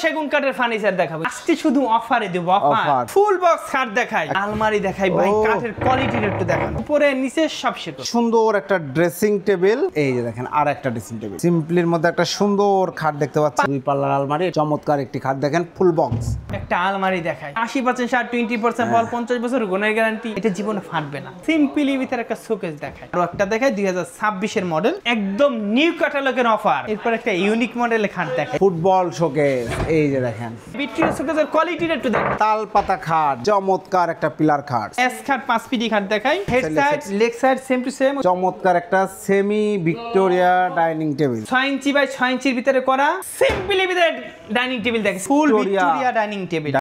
সেগুন কাঠের ফার্নিচার দেখাবো আজকে শুধু অফারে দেব অফার ফুল বক্স খাট দেখাই আলমারি দেখাই ভাই কাঠের কোয়ালিটির একটু দেখান উপরে নিচে সব সেগুন সুন্দর একটা ড্রেসিং টেবিল এই যে দেখেন আর একটা ড্রেসিং টেবিল সিম্পলির মধ্যে একটা সুন্দর খাট দেখতে পাচ্ছেন দুই পাল্লার আলমারি চমৎকার একটি খাট দেখেন ফুল বক্স একটা আলমারি দেখাই 80% শার্ট 20% বল 50 বছর গুণের গ্যারান্টি এটা জীবনে ফাটবে না সিম্পলি ভিতরে একটা শোকেস দেখাই আর একটা দেখাই 2026 এর মডেল একদম নিউ ক্যাটালগের অফার এরপর একটা ইউনিক মডেলের খাট দেখাই ফুটবল শোকেস এই যে দেখেন বিট্রিও শোকেসের কোয়ালিটিটা একটু দেখেন তাল পাতা খাট চমৎকার একটা পিলার খাট এস খাট 5 পিডি খাট দেখাই head side leg side same to same চমৎকার একটা semi Victoria dining table 6 inch by 6 ইঞ্চির ভিতরে করা সিম্পলি ভিতরে ডাইনিং টেবিল দেখেন ফুল ভিক্টোরিয়া ডাইনিং টেবিল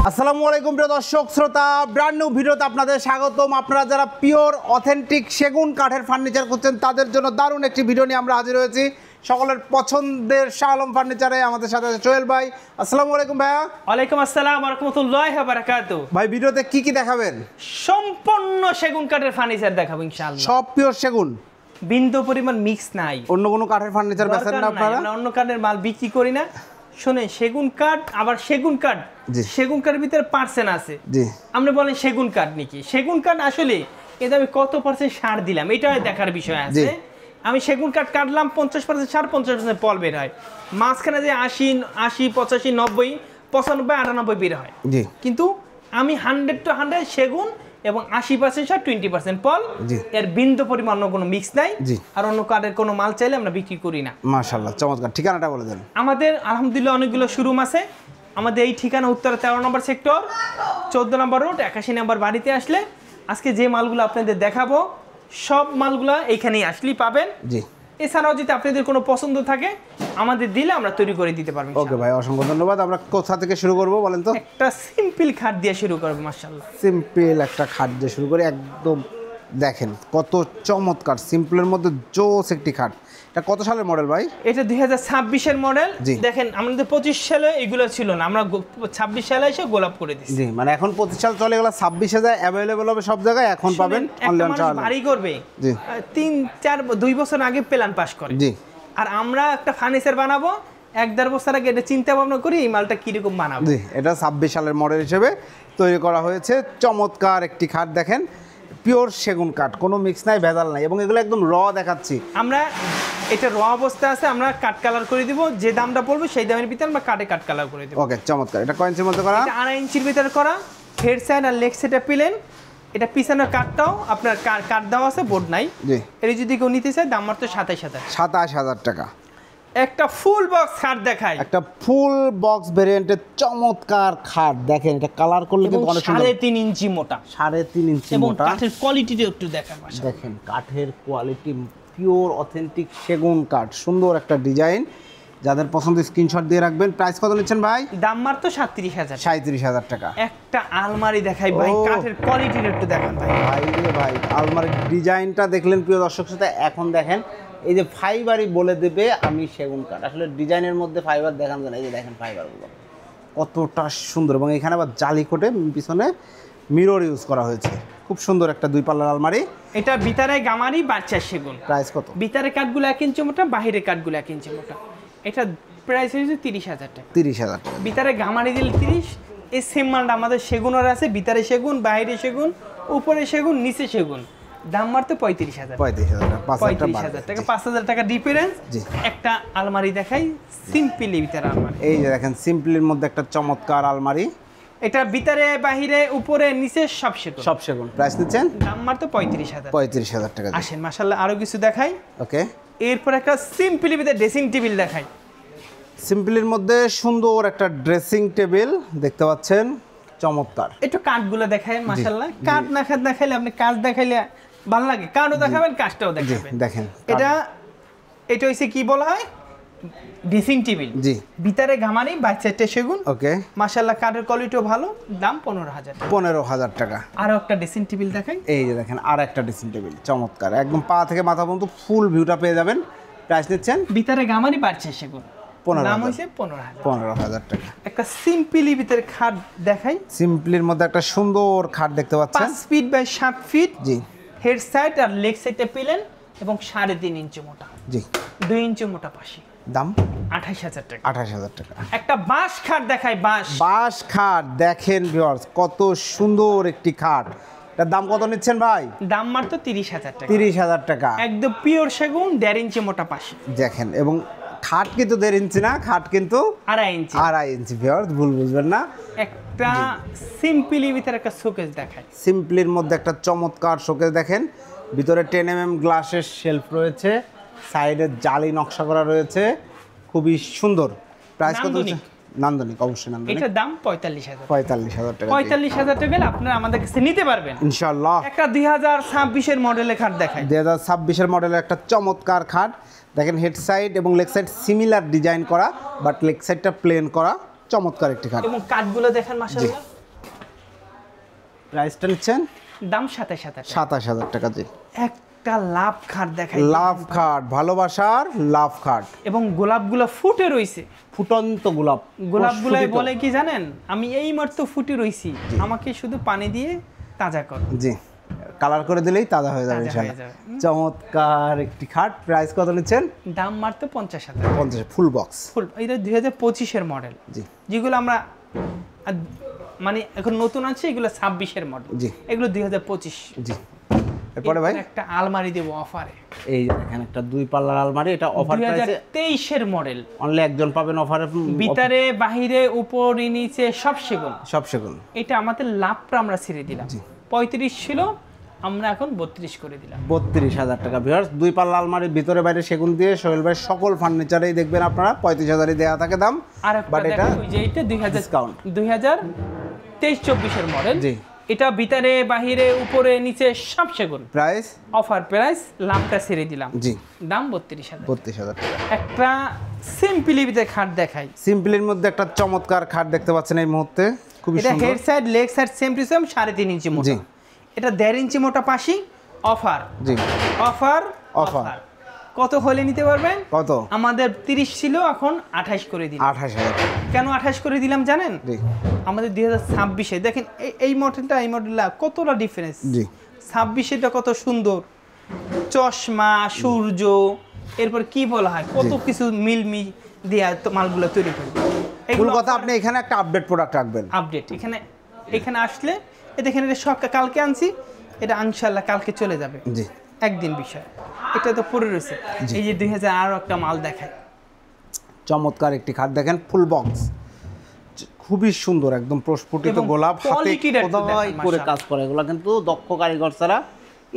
আসসালামু আলাইকুম প্রিয় দর্শক শ্রোতা ব্র্যান্ড নিউ ভিডিওতে আপনাদের স্বাগতম। আপনারা যারা পিওর অথেন্টিক সেগুন কাঠের ফার্নিচার করছেন তাদের জন্য দারুণ একটি ভিডিও নিয়ে আমরা হাজির হয়েছি সকলের পছন্দের শাহ আলম ফার্নিচারে। আমাদের সাথে আছে সোহেল ভাই। আসসালামু আলাইকুম ভাইয়া। ওয়ালাইকুম আসসালাম ওয়া রাহমাতুল্লাহি ওয়া বারাকাতুহু। ভাই ভিডিওতে কি কি দেখাবেন? সম্পূর্ণ সেগুন কাঠের ফার্নিচার দেখাবো ইনশাআল্লাহ। সব পিওর সেগুন, বিন্দু পরিমাণ মিক্স নাই। অন্য কোনো কাঠের ফার্নিচার বেচেন না আপনারা? আমরা অন্য কাঠের মাল বিক্রি করি না। শুনে সেগুন কাঠ আবার সেগুন কাঠ সেগুন কাঠের ভিতরে পার্সেন্ট আছে জি আপনি বলেন সেগুন কাঠ নাকি সেগুন কাঠ আসলে এতে আমি কত পার্সেন্ট সার দিলাম এটা দেখার বিষয় আছে। আমি সেগুন কাঠ কাটলাম 50% সার 50% ফল বের হয় মাঝখানে যে 80 85 90 95 98 বের হয় জি কিন্তু আমি 100 to 100 সেগুন এবং 80% সার 20% ফল এর বিন্দু পরিমাণ কোনো মিক্স নাই আর অন্য কাঠের কোনো মাল চাইলে আমরা বিক্রি করি না। মাশাআল্লাহ চমৎকার। ঠিকানাটা বলে দেন। আমাদের আলহামদুলিল্লাহ অনেকগুলো শোরুম আছে। আমাদের এই ঠিকানা উত্তরা 13 নম্বর সেক্টর 14 নম্বর রোড 81 নম্বর বাড়িতে আসলে আজকে যে মালগুলো আপনাদের দেখাবো সব মালগুলো এইখানেই আসলেই পাবেন জি। এছাড়াও যদি আপনাদের কোনো পছন্দ থাকে আমাদের দিলে আমরা তৈরি করে দিতে পারবো। ওকে ভাই অসংখ্য ধন্যবাদ। আমরা কোথা থেকে শুরু করব বলেন তো? একটা সিম্পল খাট দিয়ে শুরু করব। মাশাআল্লাহ সিম্পল একটা খাট দিয়ে শুরু করি। একদম দেখেন কত চমৎকার সিম্পলের মধ্যে জোস একটি খাট। এটা কত সালের মডেল ভাই? এটা 2026 এর মডেল। দেখেন আমাদের 25 সালে এগুলো ছিল না, আমরা 26 সালে এসে গোলাপ করে দিয়েছি জি। মানে এখন 25 সাল চলে গেল, 26,000 अवेलेबल হবে সব জায়গায়। এখন পাবেন অনলাইন চার্জ ভারী করবে জি 3 4 2 বছর আগে প্ল্যান পাস করে জি। আর আমরা একটা ফার্নিচার বানাবো 1.5 বছর আগে এটা চিন্তা ভাবনা করি এই মালটা কি রকম বানাবো জি। এটা 26 সালের মডেল হিসেবে তৈরি করা হয়েছে। চমৎকার একটি খাট দেখেন পিওর সেগুন কাঠ, কোনো মিক্স নাই ভেজাল নাই এবং এগুলো একদম র দেখাচ্ছি আমরা। এটা র অবস্থা আছে, আমরা কাট কালার করে দিব যে দামটা পড়বে সেই দামের ভিতরে আমরা কাটে কাট কালার করে দেব। ওকে চমৎকার। এটা কয় ইঞ্চির মধ্যে করা? এটা 2.5 ইঞ্চির ভিতরে করা। হেড সাইড আর লেগ সাইডে প্লেন। এটা পিছনের কাটটাও আপনার কাট দেওয়া আছে, বোর্ড নাই জি। এর যদি কেউ নিতে চায় দাম মাত্র 27,000 টাকা। একটা ফুল বক্স খাট দেখাই, একটা ফুল বক্স ভেরিয়েন্টের চমৎকার খাট দেখেন। এটা কালার করলে কিন্তু অনেক সুন্দর। 3.5 ইঞ্চি মোটা, 3.5 ইঞ্চি মোটা। এবং কাঠের কোয়ালিটিটা একটু দেখেন। দেখেন কাঠের কোয়ালিটি পিওর অথেন্টিক সেগুন কাঠ, সুন্দর একটা ডিজাইন। যাদের পছন্দ স্ক্রিনশট দিয়ে রাখবেন। প্রাইস কত নিচ্ছেন ভাই? দাম মাত্র 37,000 টাকা। একটা আলমারি দেখাই ভাই, কাঠের কোয়ালিটিটা একটু দেখেন ভাই। ভাই রে ভাই আলমারির ডিজাইনটা দেখলেন প্রিয় দর্শক শ্রোতা। এখন দেখেন এই যে ফাইবারই বলে দেবে আমি সেগুন কাঠ, আসলে ডিজাইনের মধ্যে ফাইবার দেখান যায় না। এই যে দেখেন ফাইবারগুলো কতটা সুন্দর এবং এখানে আবার জালি কোটে পিছনে মিরর ইউজ করা হয়েছে। খুব সুন্দর একটা 2 পাল্লার আলমারি। এটা ভিতরে গামারি বাচ্চা সেগুন। প্রাইস কত? ভিতরে কাঠগুলো 1 ইঞ্চি মোটা, বাইরের কাঠগুলো 1 ইঞ্চি মোটা। এটা প্রাইস হচ্ছে 30,000 টাকা। 30,000 টাকা। ভিতরে গামারি দিলে 30। এই সেম মালটা আমাদের সেগুনের আছে, ভিতরে সেগুন, বাইরে সেগুন, উপরে সেগুন, নিচে সেগুন। দাম মাত্র 35,000 টাকা। 5,000 টাকা ডিফারেন্স। একটা আলমারি দেখাই সিম্পলি ভিতরে আলমারি। এই যে দেখেন সিম্পলির মধ্যে একটা চমৎকার আলমারি। এটা ভিতরে বাহিরে উপরে নিচে সব সেগুন। প্রাইস নিচ্ছেন? দাম মাত্র 35,000 টাকা। আসেন মাশাআল্লাহ আরো কিছু দেখাই। ওকে এরপর একটা সিম্পলি ভিতরে ড্রেসিং টেবিল দেখাই। সিম্পলির মধ্যে সুন্দর একটা ড্রেসিং টেবিল দেখতে পাচ্ছেন চমৎকার। একটু কাঠগুলো দেখাই মাশাআল্লাহ। কাঠ না দেখাইলে আপনি কাজ দেখাইলে ভালো লাগে, কাঠও দেখাবেন কাজটাও দেখাবেন। দেখেন এটা হইছে কি বলা হয় ড্রেসিং টেবিল জি। ভিতরে গামারি বাইরে সেগুন। ওকে মাশাআল্লাহ কাঠের কোয়ালিটিও ভালো। দাম 15,000 টাকা। আরো একটা ড্রেসিং টেবিল দেখাই। এই যে দেখেন আর একটা ড্রেসিং টেবিল চমৎকার, একদম পা থেকে মাথা পর্যন্ত ফুল ভিউটা পেয়ে যাবেন। প্রাইস নিচ্ছেন? ভিতরে গামারি বাইরে সেগুন। 15,000 টাকা। একটা সিম্পলি ভিতরে খাট দেখাই। সিম্পলির মধ্যে একটা সুন্দর খাট দেখতে পাচ্ছেন 5 ফিট বাই 7 ফিট জি। হেড সাইড আর লেগ সাইডে প্লেন এবং 3.5 ইঞ্চি মোটা জি। 2 ইঞ্চি মোটা পাশে। দাম 28,000 টাকা। 28,000 টাকা। একটা বাঁশ খাট দেখাই, বাঁশ খাট দেখেন ভিউয়ার্স, কত সুন্দর একটি খাট। এটার দাম কত নিচ্ছেন ভাই? দাম মাত্র 30,000 টাকা। 30,000 টাকা। একদম পিওর সেগুন, 1.5 ইঞ্চি মোটা পাশে দেখেন, এবং খাট কিন্তু 1.5 ইঞ্চি না, খাট কিন্তু 2.5 ইঞ্চি। 2.5 ইঞ্চি ভিউয়ার্স, ভুল বুঝবেন না। একটা সিম্পলি ভিতরে একটা শোকেস দেখায়, সিম্পলির মধ্যে একটা চমৎকার শোকেস দেখেন। ভিতরে 10 mm গ্লাসের শেলফ রয়েছে, সাইডে জালি নকশা করা রয়েছে, খুবই সুন্দর। প্রাইস কত? নান্দনিক, অবশ্যই নান্দনিক। এটার দাম 45,000। 45,000 টাকা। 45,000 টাকা হলে আপনারা আমাদের কাছে নিতে পারবেন ইনশাআল্লাহ। একটা 2026 এর মডেলের খাট দেখায়। 2026 এর মডেলের একটা চমৎকার খাট দেখেন, হেড সাইড এবং লেগ সাইড সিমিলার ডিজাইন করা, বাট লেগ সাইডটা প্লেন করা, চমৎকার একটি খাট। এবং কাঠগুলো দেখেন মাশাআল্লাহ। প্রাইসটা নিচ্ছেন? দাম 27,000 টাকা। 27,000 টাকা। জি, একটা লাভ খাট দেখাই, লাভ খাট, ভালোবাসার লাভ খাট। এবং গোলাপগুলো ফুটে রইছে, ফুটন্ত গোলাপ। গোলাপগুলো বলে কি জানেন, আমি এই মাত্র ফুটে রইছি, আমাকে শুধু পানি দিয়ে তাজা কর। জি, কালার করে দিলেই তাজা হয়ে যাবে ইনশাআল্লাহ। চমৎকার একটি খাট। প্রাইস কত নিচ্ছেন? দাম মাত্র 50,000। 50, ফুল বক্স। ফুল, এটা 2025 এর মডেল। জি, যেগুলো আমরা মানে এখন নতুন আছে, এগুলো 26 এর মডেল। জি, এগুলো 2025। জি। এরপরে ভাই একটা আলমারি দেব অফারে। এই দেখেন, একটা 2 পাল্লার আলমারি, এটা অফার প্রাইসে 2023 এর মডেল। অনলি একজন পাবেন অফারে। ভিতরে বাহিরে উপরে নিচে সব সেগুন, সব সেগুন। এটা আমাদের লাভটা আমরা ছেড়ে দিলাম। 35 ছিল, আমরা এখন 32 করে দিলাম। 32,000 টাকা ভিউয়ার্স। 2 পাল্লা আলমারি, ভিতরে বাইরে সেগুন দিয়ে সোহেল ভাই সকল ফার্নিচারেই দেখবেন আপনারা 35,000-ই দেয়া থাকে দাম। আর বাট এটা ওই যে এটা 2000 ডিসকাউন্ট, 2023-24 এর মডেল। জি, এটা ভিতরে বাহিরে উপরে নিচে সব সেগুন। প্রাইস অফার প্রাইস, লাভটা ছেড়ে দিলাম। জি, দাম 32,000। 32,000 টাকা। একটা সিম্পলি ভিতরে খাট দেখাই। সিম্পলির মধ্যে একটা চমৎকার খাট দেখতে পাচ্ছেন এই মুহূর্তে, খুবই এটা সুন্দর। Head side leg side same to same 3.5 inch মোটা। জি, এটা 1.5 ইঞ্চি মোটা পাশি। অফার, জি, অফার, অফার। কত হলে নিতে পারবেন? কত? আমাদের 30 ছিল, এখন 28 করে দিলাম। 28,000 টাকা। কেন 28 করে দিলাম জানেন? জি, আমাদের 2026-এ দেখেন এই মডেলটা এই মডেলটা কতটা ডিফারেন্স। জি, 26-এটা কত সুন্দর, চশমা, সূর্য, এরপর কি বলা হয়, কত কিছু মিলমি দিয়ে মালগুলো তৈরি করবে। মূল কথা আপনি এখানে একটা আপডেট প্রোডাক্ট রাখবেন। আপডেট এখানে আসলে দেখেন, এটা কালকে আনছি, এটা ইনশাআল্লাহ কালকে চলে যাবে। জি, একদিন বিষয়। এটা তো পড়ে রয়েছে। এই যে 2000 আরো একটা মাল দেখায়, চমৎকার একটি খাট দেখেন, ফুল বক্স, খুবই সুন্দর, একদম প্রস্ফুটিত গোলাপ, হাতে খোদাই করে কাজ করে। এগুলো কিন্তু দক্ষ কারিগর ছাড়া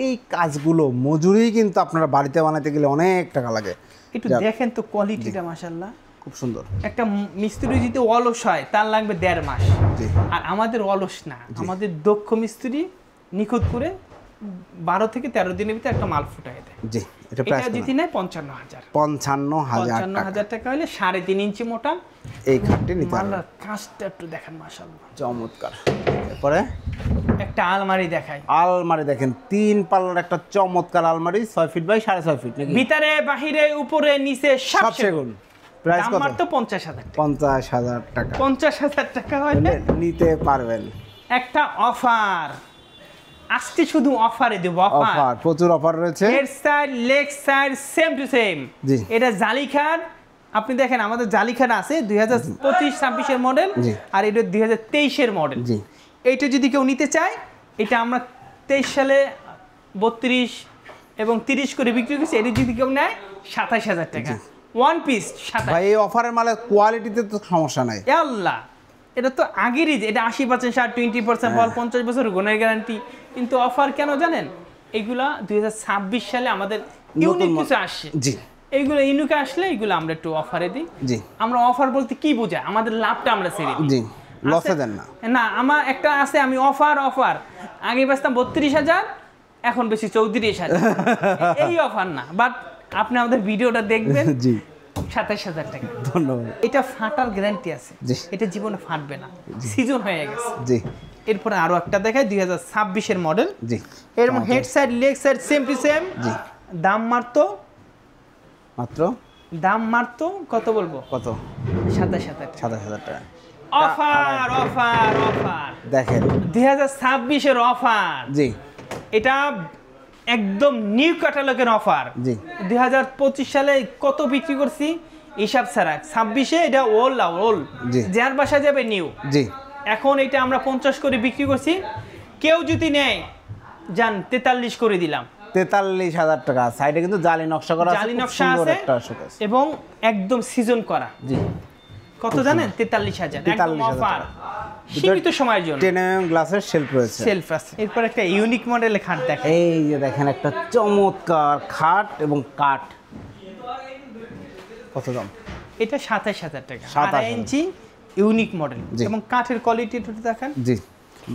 এই কাজগুলো মজুরি কিন্তু আপনারা বাড়িতে বানাতে গেলে অনেক টাকা লাগে। একটু দেখেন তো কোয়ালিটিটা, মাশাআল্লাহ খুব সুন্দর। একটা মিস্ত্রি যদি অলস হয় তার লাগবে 1.5 মাস, আর আমাদের অলস না, আমাদের দক্ষ মিস্ত্রি নিখুঁত করে 12 থেকে 13 দিনের ভিতরে একটা মাল ফুটাই দেয়। জি, এটা প্রাইস যদি নেয় 55,000। 55,000 টাকা হলে 3.5 ইঞ্চি মোটা এই খাটটি নিতে পারবেন। মালার কাজটা একটু দেখেন, মাশাআল্লাহ চমৎকার। এরপরে একটা আলমারি দেখাই। আলমারি দেখেন, 3 পাল্লার একটা চমৎকার আলমারি, 6 ফিট বাই 6.5 ফিট নাকি? ভিতরে বাহিরে উপরে নিচে সব সেগুন। প্রাইস কত? মাত্র 50,000 টাকা। 50,000 টাকা। 50,000 টাকা হলে নিতে পারবেন। একটা অফার আজকে, শুধু অফারে দেব। অফার, প্রচুর অফার রয়েছে। Head side leg side same to same. জি, এটা জালিখাট, আপনি দেখেন আমাদের জালিখাট আছে 2025-26 এর মডেল, আর এটা 2023 এর মডেল। জি, এইটা যদি কেউ নিতে চায়, এটা আমরা 23 সালে 32 এবং 30 করে বিক্রি করছি। এটা যদি কেউ নেয় 27,000 টাকা ওয়ান পিস। ভাই এই অফারের মালের কোয়ালিটিতে তো সমস্যা নাই। আল্লাহ, এটা তো আগেরই, এটা 80% 20% ফল, 50 বছর গুণের গ্যারান্টি। কিন্তু অফার কেন জানেন? এগুলা 2026 সালে আমাদের ইউনিক কিছু আসছে। জি, এইগুলো ইউনিক আসলে এগুলো আমরা একটু অফারে দিই। জি, আমরা অফার বলতে কি বোঝায়, আমাদের লাভটা আমরা ছেড়ে দিই। জি, লসে দেন না। না, আমার একটা আছে, আমি অফার আগে বেচতাম 32,000, এখন বেশি 34,000। এই অফার না, বাট আপনি আমাদের ভিডিওটা দেখবেন। জি, 27,000 টাকা। ধন্যবাদ। এটা ফাটার গ্যারান্টি আছে, এটা জীবনে ফাটবে না, সিজন হয়ে গেছে। জি, এরপরে আরো একটা দেখায় 2026 এর মডেল। জি, এর head side leg side same to same. জি, দাম মাত্র কত বলবো? কত? 27,000 টাকা। অফার দেখেন 2026 এর অফার। জি, এটা একদম নিউ ক্যাটালগের অফার। জি, 2025 সালে কত বিক্রি করছি, হিসাব ছাড়া 26-এ এটা ওল্ড যার বাসা যাবে নিউ। জি এখন এটা আমরা 50 করে বিক্রি করছি, কেউ যদি নেয় যান 43 করে দিলাম। 43,000 টাকা। সাইডে কিন্তু জালি নকশা করা আছে, জালি খুব নকশা সুন্দর আছে একটা শোকেস এবং একদম সিজন করা। জি কত জানেন? 43,000 একদম 43,000 অফার, সীমিত সময়ের জন্য। 10 mm গ্লাসের শেলফ রয়েছে, সেলফ আছে। এরপর একটা ইউনিক মডেলের খাট দেখেন। এই যে দেখেন একটা চমৎকার খাট এবং কাঠ। কত দাম? এটা 27,000 টাকা, 27,000 2.5 ইঞ্চি ইউনিক মডেল জি। এবং কাঠের কোয়ালিটি একটু দেখেন। জি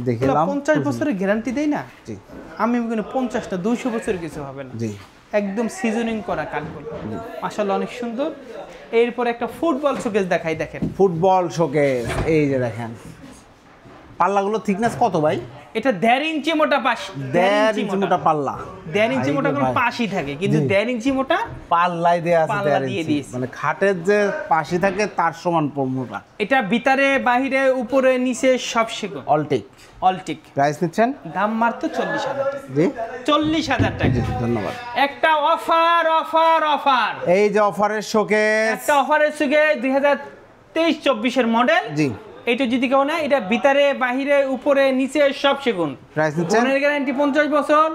দেখিলাম। 50 বছরের গ্যারান্টি দেই না জি আমি, কিন্তু 50টা 200 বছরের কিছু হবে না। জি একদম সিজনিং করা কাঠগুলো মাশাআল্লাহ অনেক সুন্দর। এরপর একটা ফুটবল শোকেস দেখাই, দেখেন ফুটবল শোকেস। এই যে দেখেন পাল্লাগুলো থিকনেস কত ভাই? এটা 1.5 ইঞ্চি মোটা পাশ, 1.5 ইঞ্চি মোটা পাল্লা। 1.5 ইঞ্চি মোটা কোনো পাশই থাকে, কিন্তু 1.5 ইঞ্চি মোটা পাল্লাই দেয়া আছে, পাল্লা 1.5 দিয়ে ইঞ্চি। দিয়েছে। মানে খাটের যে পাশি থাকে তার সমান মোটা। এটা ভিতরে বাহিরে উপরে নিচে সব সেগুন, অলটিক। অলটিক। প্রাইস নিচ্ছেন? দাম মাত্র 40,000 টাকা। জি 40,000 টাকা। ধন্যবাদ। একটা অফার অফার অফার, এই যে অফারের শোকেস, একটা অফারের সুগে 2023-24 এর মডেল। জি এটা যদি কেউ না, এটা ভিতরে বাহিরে উপরে নিচে সব সেগুন। প্রাইস নিচ্ছেন? ফোনের গ্যারান্টি 50 বছর,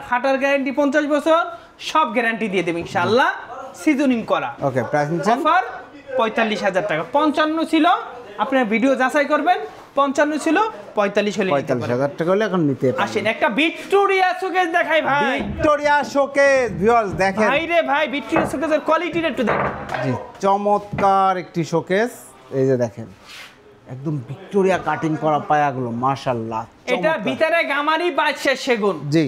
ফাটার গ্যারান্টি 50 বছর, সব গ্যারান্টি দিয়ে দেবে ইনশাআল্লাহ, সিজনিং করা। ওকে প্রাইস নিচ্ছেন? অফার 45,000 টাকা। 55 ছিল, আপনার ভিডিও যাচাই করবেন, 55 ছিল, 45 হলে নিতে পারেন। 45,000 টাকা হলে এখন নিতে পারেন। আসেন একটা ভিক্টোরিয়া শোকেস দেখাই ভাই। ভিক্টোরিয়া শোকেস ভিউয়ার্স দেখেন। ভাই রে ভাই, ভিক্টোরিয়া শোকেসের কোয়ালিটিটা একটু দেখেন। জি চমৎকার একটি শোকেস। এই যে দেখেন একদম ভিক্টোরিয়া কাটিং করা পায়াগুলো মাশাআল্লাহ। এটা ভিতরে গামারি বাদশা সেগুন। জি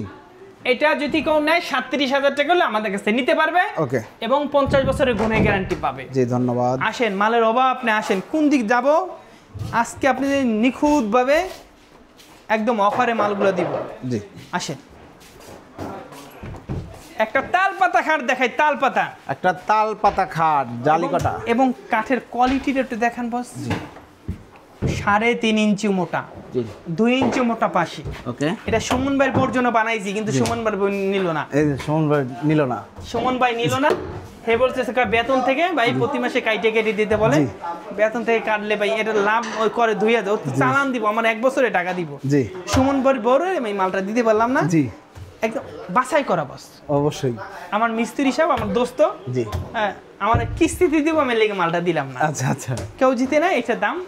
এটা যদি কেউ নেয় 37,000 টাকা হলে আমাদের কাছে নিতে পারবে। ওকে এবং 50 বছরের গুণে গ্যারান্টি পাবে। জি ধন্যবাদ। আসেন, মালের অভাব আপনি আসেন, কোন দিক যাব আজকে আপনি নিখুঁতভাবে একদম অফারে মালগুলো দিব। জি আসেন একটা তাল পাতা খাট দেখাই, তাল পাতা। একটা তাল পাতা খাট জালি কাটা এবং কাঠের কোয়ালিটিটা একটু দেখান বস। 3.5 ইঞ্চি মোটা, জি 2 ইঞ্চি মোটা পাশি। ওকে এটা সুমন ভাইয়ের বোর জন্য বানাইছি, কিন্তু সুমন ভাই নিল না। এই যে সুমন ভাই নিল না। সুমন ভাই নিল না, হে বলছে বেতন থেকে ভাই প্রতি মাসে কাইটে কেটে দিতে বলে। বেতন থেকে কাটলে ভাই এটা লাভ ওই করে 2,000 চালান দিব, আমার 1 বছরে টাকা দিব। জি সুমন ভাই বড় আমি মালটা দিতে পারলাম না। জি একদম বাছাই করা বস। অবশ্যই আমার মিস্ত্রি সাহেব আমার দোস্ত, জি হ্যাঁ আমার কিস্তিতে দিব, আমি লেগে মালটা দিলাম না। আচ্ছা আচ্ছা কেউ জিতে না, এটার দাম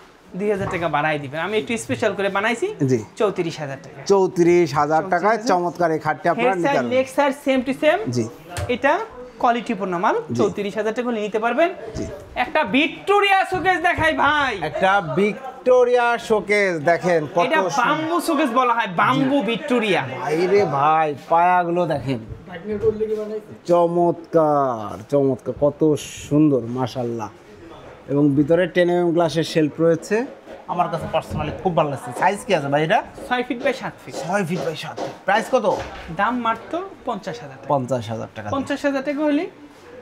2,000 টাকা বাড়াই দিবেন। আমি একটু স্পেশাল করে বানাইছি। জি 34,000 টাকা। 34,000 টাকায় চমৎকার এই খাটটি আপনারা নিতে পারবেন। Leg side same to same. জি এটা কোয়ালিটিপূর্ণ মাল, 34,000 টাকা নিতে পারবেন। জি একটা ভিক্টোরিয়া শোকেস দেখাই ভাই। একটা ভিক্টোরিয়া শোকেস দেখেন কত এটা বাম্বু শোকেস বলা হয়, বাম্বু ভিক্টোরিয়া। ভাইরে ভাই পায়াগুলো দেখেন চমৎকার চমৎকার, কত সুন্দর মাশাআল্লাহ। এবং ভিতরে 10 mm গ্লাসের শেলফ রয়েছে। আমার কাছে পার্সোনালি খুব ভালো লাগছে। সাইজ কি আছে ভাই এটা? 6 feet by 7 feet. 6 feet by 7 feet. Price কত? দাম মাত্র 50,000 টাকা। 50,000 টাকা। 50,000 টাকা হলে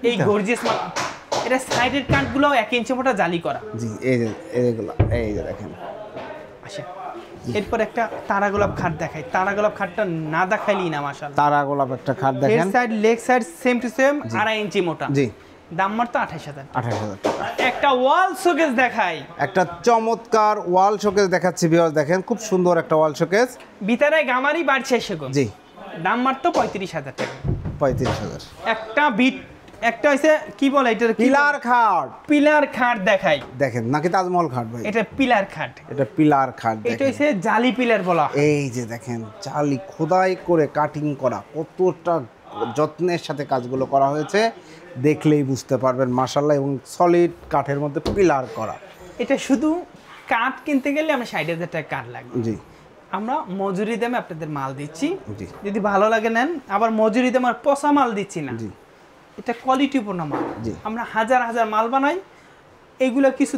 এই গর্জিয়াস মাল। এটা সাইডের কাঠগুলো 1 ইঞ্চি মোটা জালি করা। জি এই যে এইগুলো এই যে দেখেন। আচ্ছা এরপর একটা তারা গোলাপ খাট দেখাই। তারা গোলাপ খাটটা না দেখাইলি না মাশাআল্লাহ। তারা গোলাপ একটা খাট দেখেন। Head side leg side same to same, 2.5 ইঞ্চি মোটা। জি দাম মাত্র 28,000। 28,000 টাকা। একটা ওয়াল শোকেস দেখাই। একটা চমৎকার ওয়াল শোকেস দেখাচ্ছি ভিউয়ার্স দেখেন, খুব সুন্দর একটা ওয়াল শোকেস। ভিতরে গামারি বাড়ছে সেগুন। জি দাম মাত্র 35,000 টাকা। 35,000। একটা হইছে কি বলে এটা, পিলার খাট। পিলার খাট দেখাই দেখেন নাকি তাজমহল খাট ভাই? এটা পিলার খাট। এটা পিলার খাট এটা দেখেন। হইছে জালি পিলার বলা হয়। এই যে দেখেন জালি খোদাই করে কাটিং করা, কতটা যত্নের সাথে কাজগুলো করা হয়েছে দেখলেই বুঝতে পারবেন মাশাআল্লাহ। এবং সলিড কাঠের মধ্যে পিলার করা। এটা শুধু কাঠ কিনতে গেলে আমরা 60,000 টাকা কাঠ লাগবে। জি আমরা মজুরি দামে আপনাদের মাল দিচ্ছি, জি যদি ভালো লাগে নেন। আবার মজুরি দামে আর পচা মাল দিচ্ছি না, জি এটা কোয়ালিটিপূর্ণ মাল। জি আমরা হাজার হাজার মাল বানাই, এইগুলো কিছু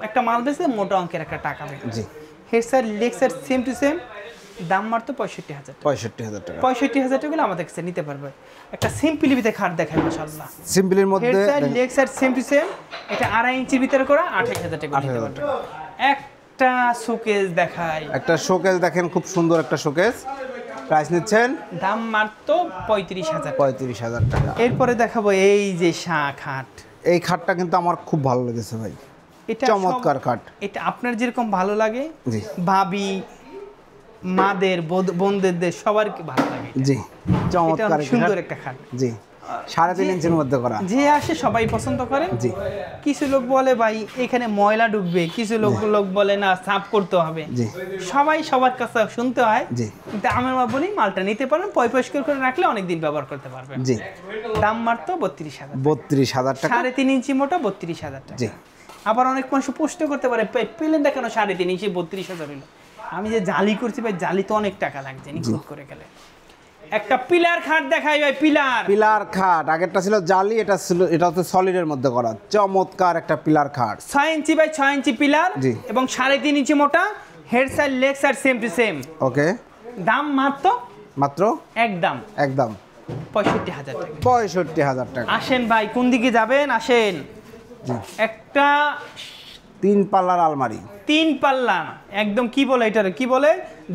একটা মাল বেচে মোটা অঙ্কের একটা টাকা বের। জি head side leg side same to same, দাম মাত্র 65,000 টাকা। 65,000 টাকা। 65,000 টাকা আমাদের কাছে নিতে পারবে। একটা সিম্পলি ভিতরে খাট দেখায় মাশাআল্লাহ। সিম্পলের হেড মধ্যে side leg side same to same, এটা 2.5 ইঞ্চির ভিতরে করা, 28,000 টাকা নিতে পারবে। একটা শোকেস দেখায়। একটা শোকেস দেখেন, খুব সুন্দর একটা শোকেস। প্রাইস নিচ্ছেন? দাম মাত্র 35,000। 35,000 টাকা। এরপরে দেখাবো এই যে শাহ খাট। এই খাটটা কিন্তু আমার খুব ভালো লেগেছে ভাই, এটা চমৎকার খাট। এটা আপনার যেরকম ভালো লাগে জি ভাবি মাদের বোনদের সবার ভালো লাগে। জি চমৎকার সুন্দর একটা খাট। জি 3.5 ইঞ্চির মধ্যে করা। যে আসে সবাই পছন্দ করে। জি কিছু লোক বলে ভাই এখানে ময়লা ঢুকবে, কিছু লোক বলে না সাফ করতে হবে। জি সবাই সবার কাছে শুনতে হয়। জি কিন্তু আমি বলি মালটা নিতে পারেন, পরিষ্কার করে রাখলে অনেক দিন ব্যবহার করতে পারবেন। জি দাম মাত্র 32,000। 32,000 টাকা। 3.5 ইঞ্চি মোটা 32,000 টাকা। জি আবার অনেক মানুষ প্রশ্ন করতে পারে পেলেন দেখানো 3.5 ইঞ্চি 32,000 হলো। আমি যে জালি করছি ভাই, জালি তো অনেক টাকা লাগছে নিখুঁত করে গেলে। একটা পিলার খাট দেখাই ভাই, পিলার খাট। আগেরটা ছিল জালি, এটা হচ্ছে সলিডের মধ্যে করা, চমৎকার একটা পিলার খাট। 6 ইঞ্চি বাই 6 ইঞ্চি পিলার এবং 3.5 ইঞ্চি মোটা, head side leg side same to same. Okay. দাম মাত্র একদম 65,000 টাকা। 65,000 টাকা। আসেন ভাই, কোন দিকে যাবেন আসেন। একটা 3 পাল্লার আলমারি, 3 পাল্লা একদম, কি বলে এটার, কি বলে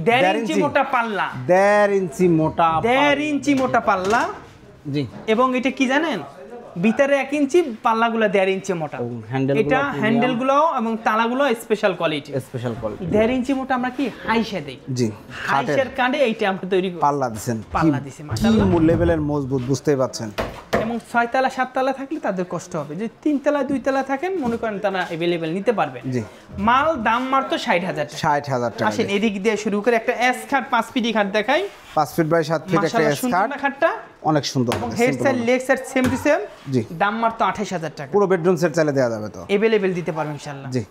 1.5 ইঞ্চি মোটা পাল্লা, 1.5 ইঞ্চি মোটা, 1.5 ইঞ্চি মোটা পাল্লা। জি। এবং এটা কি জানেন, ভিতরে 1 ইঞ্চি, পাল্লাগুলো 1.5 ইঞ্চি মোটা। এটা হ্যান্ডেলগুলো এবং তালাগুলো স্পেশাল কোয়ালিটি। 1.5 ইঞ্চি মোটা আমরা কি হাইসে দেই। জি। হাইসের কাঁডে এইটা আমরা তৈরি করি। পাল্লা দিবেন, মাশাআল্লাহ, কি লেভেলের মজবুত বুঝতেই পাচ্ছেন। এবং 6 তলা 7 তলা থাকলে তাদের কষ্ট হবে। যদি 3 তলা 2 তলা থাকেন মনে করেন তারা अवेलेबल নিতে পারবে। জি। মাল দাম মাত্র 60,000 টাকা। 60,000 টাকা। আসেন এদিক দিয়ে শুরু করে একটা এস খাট 5 ফিট খাট দেখাই। 5 ফিট বাই 7 ফিট একটা এস খাট। খাটটা অনেক সুন্দর। Head side leg side same to same. জি। দাম মাত্র 28,000 টাকা। পুরো বেডরুম সেট চাইলে দেওয়া যাবে তো। अवेलेबल দিতে পারবেন ইনশাআল্লাহ। জি।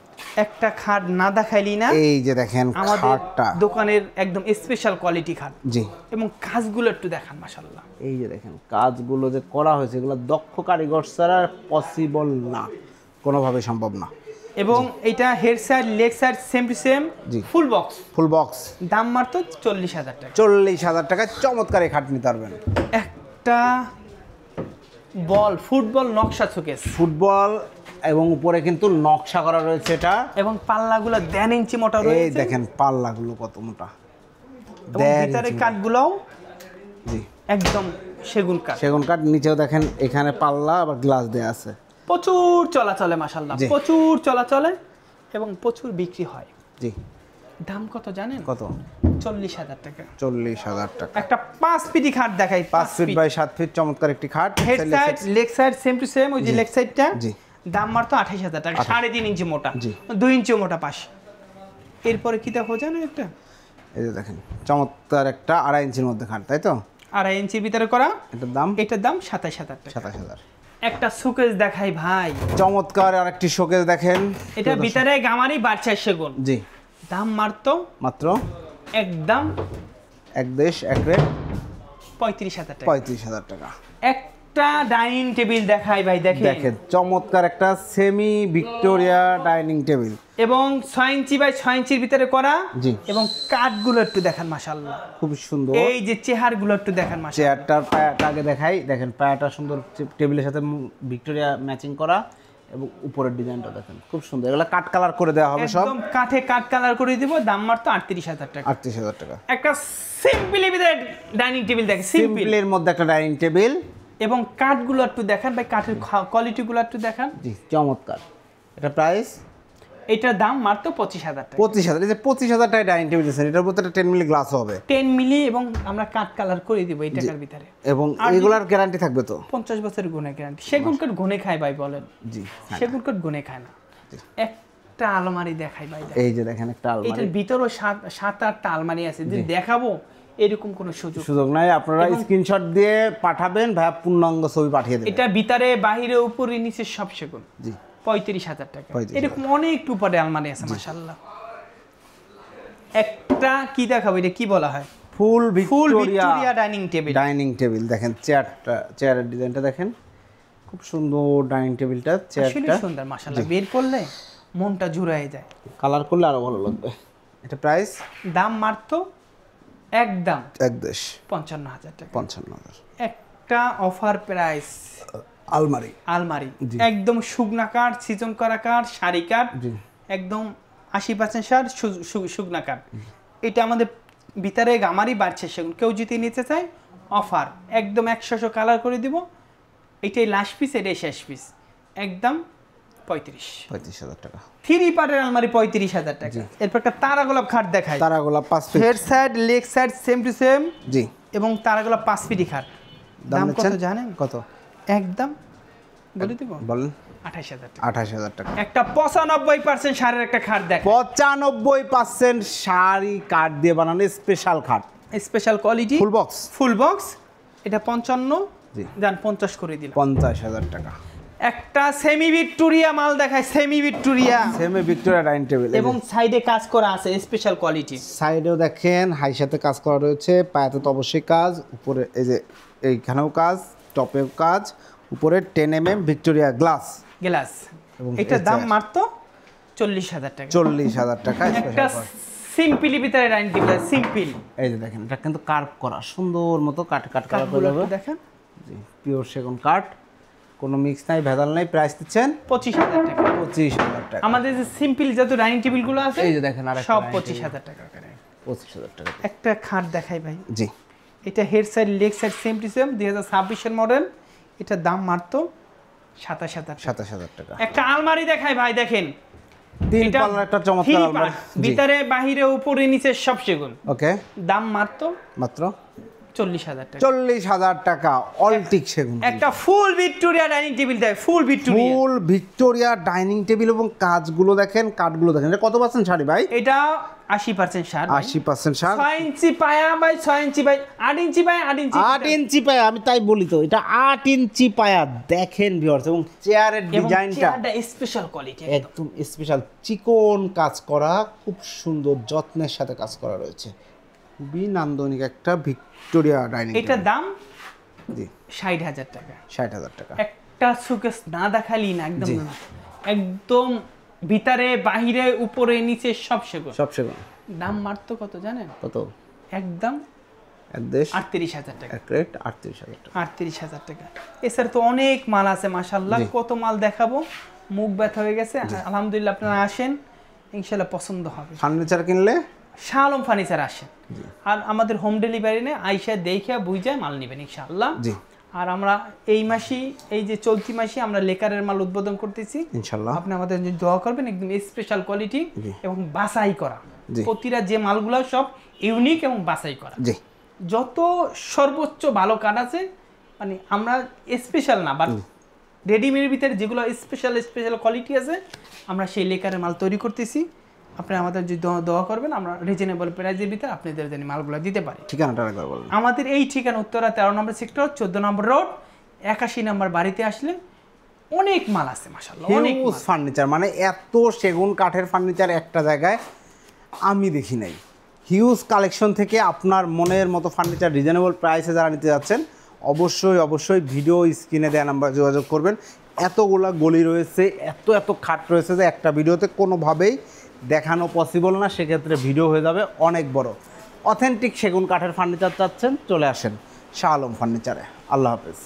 একটা খাট না দেখাইলি না। এই যে দেখেন খাটটা, দোকানের একদম স্পেশাল কোয়ালিটি খাট। জি। এবং কাজগুলো একটু দেখান মাশাআল্লাহ। এই যে দেখেন কাজগুলো যে করা হয়েছে, এগুলো দক্ষ কারিগর ছাড়া পসিবল না, কোনোভাবে সম্ভব না। এবং এটা head side leg side same to same, full box. দাম মাত্র 40,000 টাকা। 40,000 টাকায় চমৎকার এই খাট নিতে পারবেন। একটা ফুটবল নকশা শোকেস, ফুটবল এবং উপরে কিন্তু নকশা করা রয়েছে এটা, এবং পাল্লাগুলো 1.5 ইঞ্চি মোটা রয়েছে। এই দেখেন পাল্লাগুলো কত মোটা, এবং ভিতরে কাঠগুলোও জি একদম সেগুন কাঠ। নিচেও দেখেন এখানে পাল্লা আবার গ্লাস দেয়া আছে। প্রচুর চলাচলে মাশাআল্লাহ, প্রচুর চলাচলে এবং প্রচুর বিক্রি হয়। জি। দাম কত জানেন? কত? 40,000 টাকা। 40,000 টাকা। একটা 5 ফিট খাট দেখাই, 5 ফিট বাই 7 ফিট চমৎকার একটি খাট, head side leg side same to same, ওই যে লেগ সাইডটা। জি। দাম মাত্র 28,000 টাকা। 3.5 ইঞ্চি মোটা, 2 ইঞ্চি মোটা পাশ। এরপরে কি দেখো জানেন, একটা এই যে দেখেন চমৎকার একটা 2.5 ইঞ্চির মধ্যে খাট, তাই তো? 2.5 ইঞ্চির ভিতরে করা। এটার দাম 27,000 টাকা। 27,000। একটা শোকেস দেখাই ভাই, চমৎকার আরেকটি শোকেস দেখেন। এটা ভিতরে গামারি বাদশা সেগুন। জি। দাম মাত্র একদম এক দেশ এক রেট 35,000 টাকা। 35,000 টাকা। একটা ডাইনিং টেবিল দেখাই ভাই, দেখেন চমৎকার একটা সেমি ভিক্টোরিয়া ডাইনিং টেবিল, এবং 6 ইঞ্চি বাই 6 ইঞ্চির ভিতরে করা। জি। এবং কাঠগুলো একটু দেখেন মাশাআল্লাহ, খুব সুন্দর। এই যে চেহারগুলো একটু দেখেন মাশাআল্লাহ। চেয়ারটার পায়াটা আগে দেখাই, দেখেন পায়াটা সুন্দর, টেবিলের সাথে ভিক্টোরিয়া ম্যাচিং করা, এবং উপরের ডিজাইনটা দেখেন খুব সুন্দর। এগুলো কাট কালার করে দেওয়া হবে, সব একদম কাঠে কাট কালার করে দিব। দাম মাত্র 38,000 টাকা। 38,000 টাকা। একটা সিম্পলি ভিতরে ডাইনিং টেবিল দেখেন, সিম্পলের মধ্যে একটা ডাইনিং টেবিল, এবং কাঠগুলো একটু দেখেন ভাই, কাঠের কোয়ালিটিগুলো একটু দেখেন। জি চমৎকার। এটা প্রাইস, এটার দাম মাত্র 25,000 টাকা। 25,000। এই যে 25,000 টাকা ডাইনিং টেবিল দিয়েছেন, এটার মধ্যে 10 মিলি গ্লাস হবে, 10 মিলি, এবং আমরা কাট কালার করে দিব এই টাকার ভিতরে। এবং এগুলার গ্যারান্টি থাকবে তো? 50 বছরের গুণে গ্যারান্টি। সেগুন কাঠ গুণে খায় ভাই, বলেন? জি। সেগুন কাঠ গুণে খায় না। একটা আলমারি দেখাই ভাই, এই যে দেখেন একটা আলমারি, এটার ভিতরও 7-8টা আলমারি আছে। যে দেখাবো এরকম কোনো সুযোগ নাই। আপনারা স্ক্রিনশট দিয়ে পাঠাবেন, ভাই পূর্ণাঙ্গ ছবি পাঠিয়ে দেবেন। এটা ভিতরে বাহিরে উপরে নিচে সব সেগুন। জি। 35,000 টাকা। এরকম অনেক টুপারে আলমারি আছে মাশাআল্লাহ। একটা কি দেখাবো, এটা কি বলা হয়? ফুল ভিক্টোরিয়া ডাইনিং টেবিল। দেখেন চেয়ারের ডিজাইনটা দেখেন, খুব সুন্দর ডাইনিং টেবিলটা, চেয়ারটা সুন্দর মাশাআল্লাহ। বের করলে মনটা জুড়ায় যায়, কালার করলে আরো ভালো লাগবে। এটা প্রাইস, দাম মাত্র একদম এক দেশ 55,000 টাকা। 55,000। একটা অফার প্রাইস আলমারি একদম শুকনা কাঠ, সিজন করা কাঠ, সারি কাঠ, একদম 80% সার শুকনা কাঠ। এটা আমাদের ভিতরে গামারি বাড়ছে সেগুন। কেউ যদি নিতে চায় অফার একদম 100 কালার করে দিব। এটাই লাস্ট পিস, এটাই শেষ পিস। একদম 35,000 টাকা। 3 পার্টের আলমারি 35,000 টাকা। এরপর একটা তারা গোলাপ খাট দেখাই। তারা গোলাপ 5 feet, head side leg side same to same. জি। এবং তারা গোলাপ 5 ফিটি খাট। দাম কত জানেন? কত? একদম বলে দিব, বলেন। 28,000 টাকা। 28,000 টাকা। একটা 95% শাড়ির একটা খাট দেখাই। 95% শাড়ি কাঠ দিয়ে বানানো স্পেশাল খাট, স্পেশাল কোয়ালিটি, ফুল বক্স। এটা 55, জি জান 50 করে দিলাম। 50,000 টাকা। একটা সেমি ভিক্টোরিয়া মাল দেখায়, সেমি ভিক্টোরিয়া ডাইনিং টেবিল এবং সাইডে কাজ করা আছে স্পেশাল কোয়ালিটি। সাইডেও দেখেন হাই সাথে কাজ করা রয়েছে, পায়াতে তো অবশ্যই কাজ, উপরে এই যে এইখানেও কাজ, টপেও কাজ, উপরে 10 mm ভিক্টোরিয়া গ্লাস। এটার দাম মাত্র 40,000 টাকা। 40,000 টাকা। একটা সিম্পলি ভিতরে ডাইনিং টেবিল, সিম্পল। এই যে দেখেন, এটা কিন্তু কার্ভ করা, সুন্দর মতো কাট করা করে দেবো। দেখেন, জি, পিওর সেগুন কাঠ, কোনো মিক্স নাই, ভেজাল নাই। প্রাইস দিচ্ছেন 25,000 টাকা। 25,000 টাকা। আমাদের যে সিম্পল যত ডাইনিং টেবিল গুলো আছে, এই যে দেখেন, আর সব 25,000 টাকা করে। 25,000 টাকা। একটা খাট দেখাই ভাই। জি। এটা head side leg side same to same, 2026 এর মডেল। এটার দাম মাত্র 27,000 টাকা। একটা আলমারি দেখাই ভাই, দেখেন 3 পাল্লার একটা চমৎকার আলমারি, ভিতরে বাহিরে উপরে নিচে সব সেগুন। ওকে। দাম মাত্র 40,000 টাকা। 40,000 টাকা অলটিক সেগুন। একটা ফুল ভিক্টোরিয়া ডাইনিং টেবিল দেয়, ফুল ভিক্টোরিয়া ডাইনিং টেবিল এবং কাজগুলো দেখেন, কাঠগুলো দেখেন। এটা কত পার্সেন্ট শাড়ি ভাই? এটা 80% শাড়ি। 80% শাড়ি। 6 ইঞ্চি পায়া by 6 inch by 8 inch by 8 inch. 8 inch পায়া, আমি তাই বলি তো, এটা 8 ইঞ্চি পায়া। দেখেন ভিউয়ার্স, এবং চেয়ারের ডিজাইনটা স্পেশাল কোয়ালিটি, একদম স্পেশাল চিকন কাজ করা, খুব সুন্দর যত্নের সাথে কাজ করা রয়েছে। খুবই নান্দনিক একটা ভিক্টোরিয়া ডাইনিং। এটার দাম জি 60,000 টাকা। 60,000 টাকা। একটা সুকেস না দেখালি না, একদম ভিতরে বাহিরে উপরে নিচে সব সেগুন। দাম মাত্র কত জানেন? কত? একদম 38,000 টাকা। 38,000 টাকা। এছাড়া তো অনেক মাল আছে মাশাআল্লাহ, কত মাল দেখাবো, মুখ ব্যথা হয়ে গেছে। আলহামদুলিল্লাহ, আপনারা আসেন, ইনশাআল্লাহ পছন্দ হবে। ফার্নিচার কিনলে শাহ আলম ফার্নিচার আসেন, আর আমাদের হোম ডেলিভারি নেই, আইসা দেখে বুঝে মাল নেবেন ইনশাআল্লাহ। আর আমরা এই মাসেই, এই যে চলতি মাসে আমরা লেকারের মাল উদ্বোধন করতেছি ইনশাআল্লাহ। আপনি আমাদের জন্য দোয়া করবেন, একদম স্পেশাল কোয়ালিটি এবং বাছাই করা। প্রতিটা যে মালগুলো সব ইউনিক এবং বাছাই করা। যত সর্বোচ্চ ভালো কাঠ আছে, মানে আমরা স্পেশাল না, বাট রেডিমেডের ভিতরে যেগুলো স্পেশাল কোয়ালিটি আছে, আমরা সেই লেকারের মাল তৈরি করতেছি। আপনি আমাদের যদি দোয়া করবেন, আমরা রিজনেবল প্রাইসের ভিতরে আপনাদের জন্য মালগুলো দিতে পারি। ঠিকানাটা একবার বলুন। আমাদের এই ঠিকানা উত্তরা 13 নম্বর সেক্টর, 14 নম্বর রোড, 81 নম্বর বাড়িতে আসলে অনেক মাল আছে মাশাআল্লাহ, অনেক ফার্নিচার। মানে এত সেগুন কাঠের ফার্নিচার একটা জায়গায় আমি দেখি নাই। হিউজ কালেকশন থেকে আপনার মনের মতো ফার্নিচার রিজনেবল প্রাইসে যারা নিতে যাচ্ছেন, অবশ্যই ভিডিও স্ক্রিনে দেওয়া নাম্বার যোগাযোগ করবেন। এতগুলা গলি রয়েছে, এত খাট রয়েছে যে একটা ভিডিওতে কোনোভাবেই দেখানো পসিবল না। সেক্ষেত্রে ভিডিও হয়ে যাবে অনেক বড়। অথেন্টিক সেগুন কাঠের ফার্নিচার চাচ্ছেন, চলে আসেন শাহ আলম ফার্নিচারে। আল্লাহ হাফেজ।